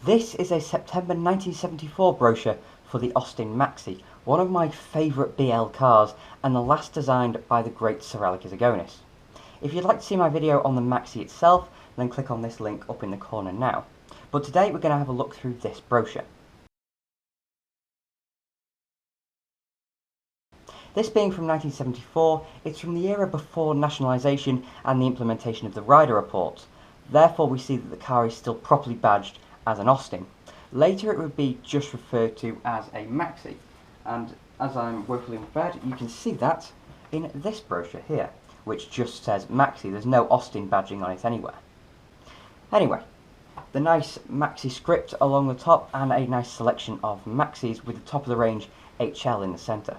This is a September 1974 brochure for the Austin Maxi, one of my favourite BL cars and the last designed by the great Sir Alec Issigonis. If you'd like to see my video on the Maxi itself, then click on this link up in the corner now. But today we're going to have a look through this brochure. This being from 1974, it's from the era before nationalisation and the implementation of the rider report. Therefore we see that the car is still properly badged as an Austin. Later it would be just referred to as a Maxi, and as I'm woefully unprepared, you can see that in this brochure here, which just says Maxi. There's no Austin badging on it anywhere. Anyway, the nice Maxi script along the top and a nice selection of Maxis with the top of the range HL in the centre.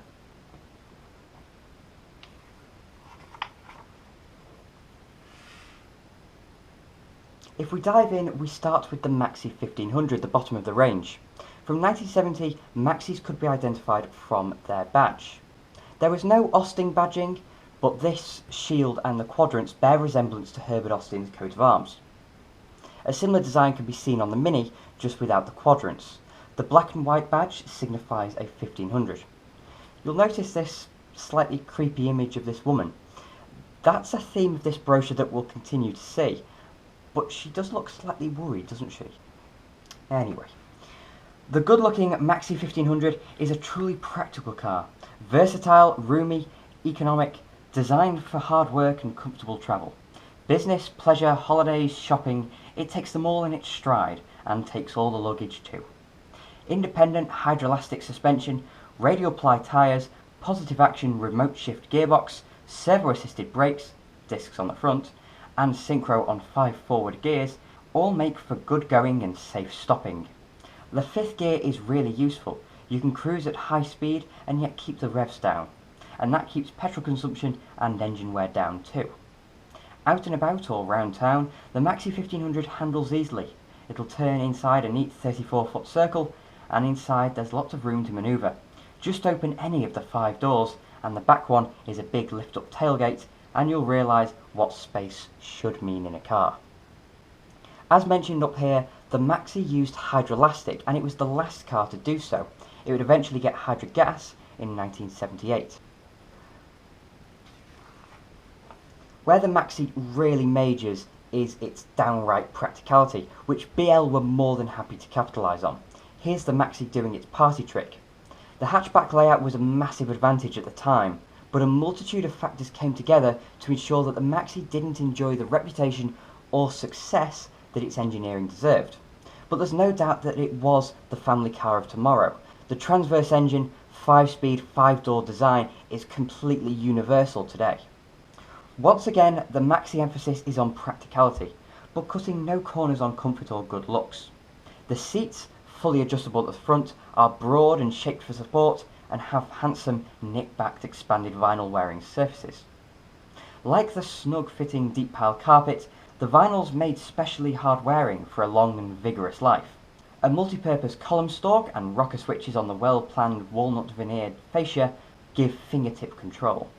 If we dive in, we start with the Maxi 1500, the bottom of the range. From 1970, Maxis could be identified from their badge. There was no Austin badging, but this shield and the quadrants bear resemblance to Herbert Austin's coat of arms. A similar design can be seen on the Mini, just without the quadrants. The black and white badge signifies a 1500. You'll notice this slightly creepy image of this woman. That's a theme of this brochure that we'll continue to see. But she does look slightly worried, doesn't she? Anyway, the good-looking Maxi 1500 is a truly practical car. Versatile, roomy, economic, designed for hard work and comfortable travel. Business, pleasure, holidays, shopping, it takes them all in its stride and takes all the luggage too. Independent hydroelastic suspension, radial ply tyres, positive action remote shift gearbox, servo-assisted brakes, discs on the front, and synchro on 5 forward gears all make for good going and safe stopping. The 5th gear is really useful. You can cruise at high speed and yet keep the revs down, and that keeps petrol consumption and engine wear down too. Out and about or round town, the Maxi 1500 handles easily. It'll turn inside a neat 34-foot circle, and inside there's lots of room to manoeuvre. Just open any of the 5 doors and the back one is a big lift-up tailgate, and you'll realise what space should mean in a car. As mentioned up here, the Maxi used hydroelastic, and it was the last car to do so. It would eventually get hydrogas in 1978. Where the Maxi really majors is its downright practicality, which BL were more than happy to capitalise on. Here's the Maxi doing its party trick. The hatchback layout was a massive advantage at the time, but a multitude of factors came together to ensure that the Maxi didn't enjoy the reputation or success that its engineering deserved. But there's no doubt that it was the family car of tomorrow. The transverse engine, 5-speed, 5-door design is completely universal today. Once again, the Maxi emphasis is on practicality, but cutting no corners on comfort or good looks. The seats, fully adjustable at the front, are broad and shaped for support, and have handsome, knit-backed expanded vinyl-wearing surfaces. Like the snug-fitting deep-pile carpet, the vinyl's made specially hard-wearing for a long and vigorous life. A multi-purpose column stalk and rocker switches on the well-planned walnut-veneered fascia give fingertip control.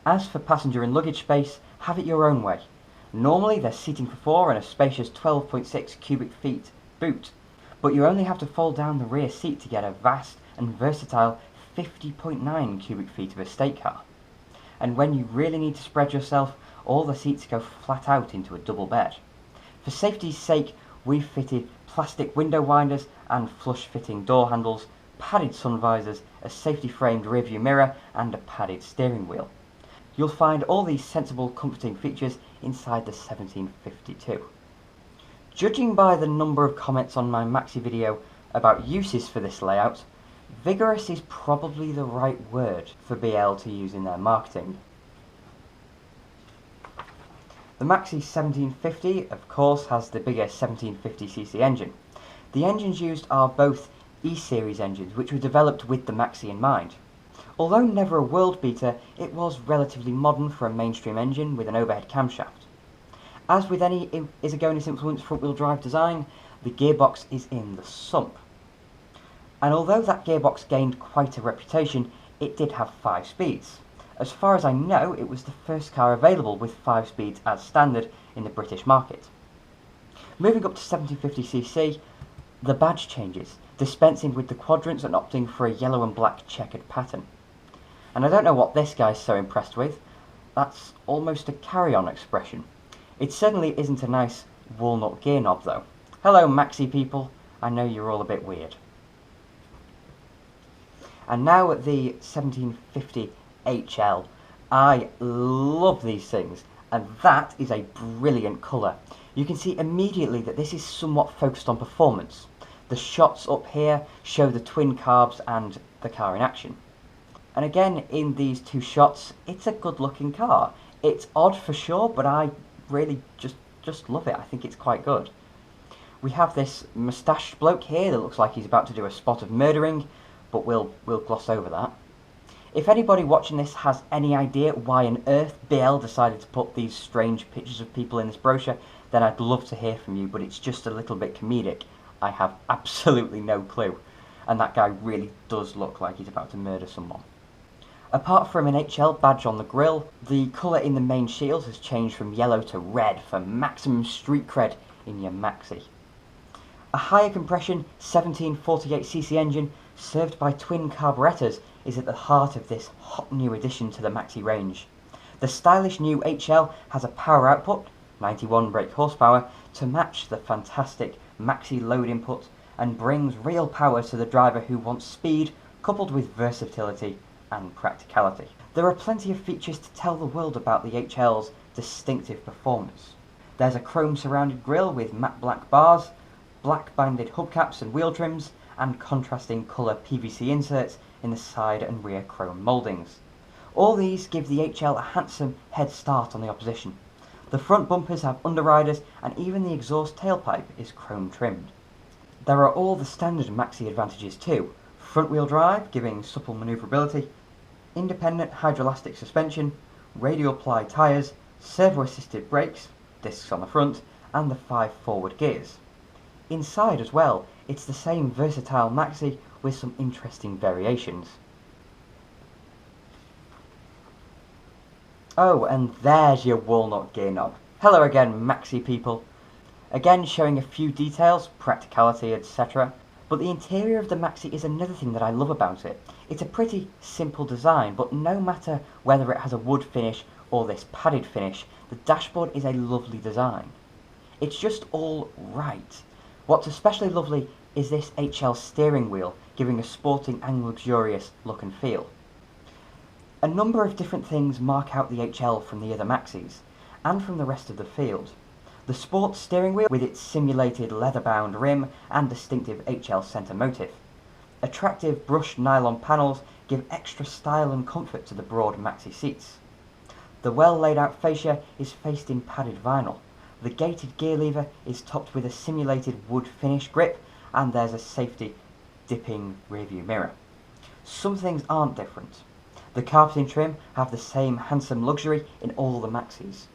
As for passenger and luggage space, have it your own way. Normally there's seating for 4 and a spacious 12.6 cubic feet boot, but you only have to fold down the rear seat to get a vast and versatile 50.9 cubic feet of estate car. And when you really need to spread yourself, all the seats go flat out into a double bed. For safety's sake, we've fitted plastic window winders and flush-fitting door handles, padded sun visors, a safety-framed rearview mirror, and a padded steering wheel. You'll find all these sensible, comforting features inside the 1752. Judging by the number of comments on my Maxi video about uses for this layout, vigorous is probably the right word for BL to use in their marketing. The Maxi 1750, of course, has the bigger 1750cc engine. The engines used are both E-Series engines, which were developed with the Maxi in mind. Although never a world beater, it was relatively modern for a mainstream engine with an overhead camshaft. As with any Issigonis influenced front-wheel drive design, the gearbox is in the sump. And although that gearbox gained quite a reputation, it did have 5 speeds. As far as I know, it was the first car available with 5 speeds as standard in the British market. Moving up to 1750cc, The badge changes, dispensing with the quadrants and opting for a yellow and black checkered pattern. And I don't know what this guy's so impressed with. That's almost a carry-on expression. It certainly isn't a nice walnut gear knob though. Hello Maxi people, I know you're all a bit weird. And now at the 1750 HL. I love these things, and that is a brilliant colour. You can see immediately that this is somewhat focused on performance. The shots up here show the twin carbs and the car in action. And again, in these two shots, it's a good looking car. It's odd for sure, but I really just love it. I think it's quite good. We have this moustached bloke here that looks like he's about to do a spot of murdering, but we'll gloss over that. If anybody watching this has any idea why on earth BL decided to put these strange pictures of people in this brochure, then I'd love to hear from you, but it's just a little bit comedic. I have absolutely no clue. And that guy really does look like he's about to murder someone. Apart from an HL badge on the grille, the colour in the main shield has changed from yellow to red for maximum street cred in your Maxi. A higher compression 1748cc engine served by twin carburettors is at the heart of this hot new addition to the Maxi range. The stylish new HL has a power output, 91 brake horsepower, to match the fantastic Maxi load input and brings real power to the driver who wants speed coupled with versatility and practicality. There are plenty of features to tell the world about the HL's distinctive performance. There's a chrome surrounded grille with matte black bars, black banded hubcaps and wheel trims, and contrasting colour PVC inserts in the side and rear chrome mouldings. All these give the HL a handsome head start on the opposition. The front bumpers have underriders and even the exhaust tailpipe is chrome trimmed. There are all the standard Maxi advantages too. Front wheel drive giving supple manoeuvrability, independent hydroelastic suspension, radial ply tyres, servo assisted brakes, discs on the front, and the 5 forward gears. Inside as well, it's the same versatile Maxi with some interesting variations. Oh, and there's your walnut gear knob. Hello again, Maxi people. Again showing a few details, practicality, etc. But the interior of the Maxi is another thing that I love about it. It's a pretty simple design, but no matter whether it has a wood finish or this padded finish, the dashboard is a lovely design. It's just all right. What's especially lovely is this HL steering wheel, giving a sporting and luxurious look and feel. A number of different things mark out the HL from the other Maxis, and from the rest of the field. The sports steering wheel with its simulated leather-bound rim and distinctive HL centre motif. Attractive brushed nylon panels give extra style and comfort to the broad Maxi seats. The well laid out fascia is faced in padded vinyl. The gated gear lever is topped with a simulated wood finish grip, and there's a safety dipping rearview mirror. Some things aren't different. The carpeting trim have the same handsome luxury in all the Maxis.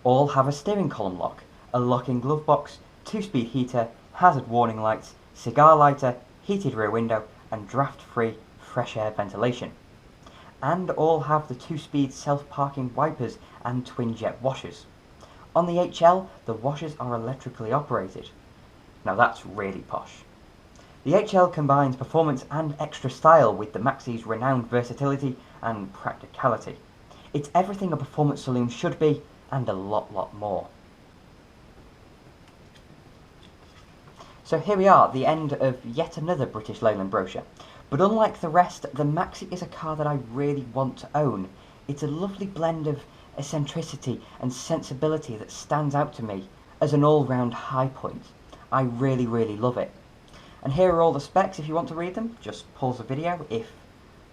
All have a steering column lock, a locking glove box, 2-speed heater, hazard warning lights, cigar lighter, heated rear window, and draft-free fresh air ventilation. And all have the 2-speed self-parking wipers and twin-jet washers. On the HL, the washers are electrically operated. Now that's really posh. The HL combines performance and extra style with the Maxi's renowned versatility and practicality. It's everything a performance saloon should be, and a lot more. So here we are, the end of yet another British Leyland brochure. But unlike the rest, the Maxi is a car that I really want to own. It's a lovely blend of eccentricity and sensibility that stands out to me as an all-round high point. I really love it. And here are all the specs. If you want to read them, just pause the video if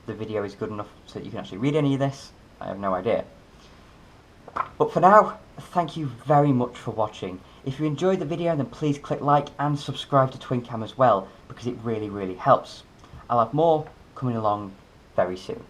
the video is good enough so that you can actually read any of this. I have no idea. But for now, thank you very much for watching. If you enjoyed the video, then please click like and subscribe to TwinCam as well, because it really helps. I'll have more coming along very soon.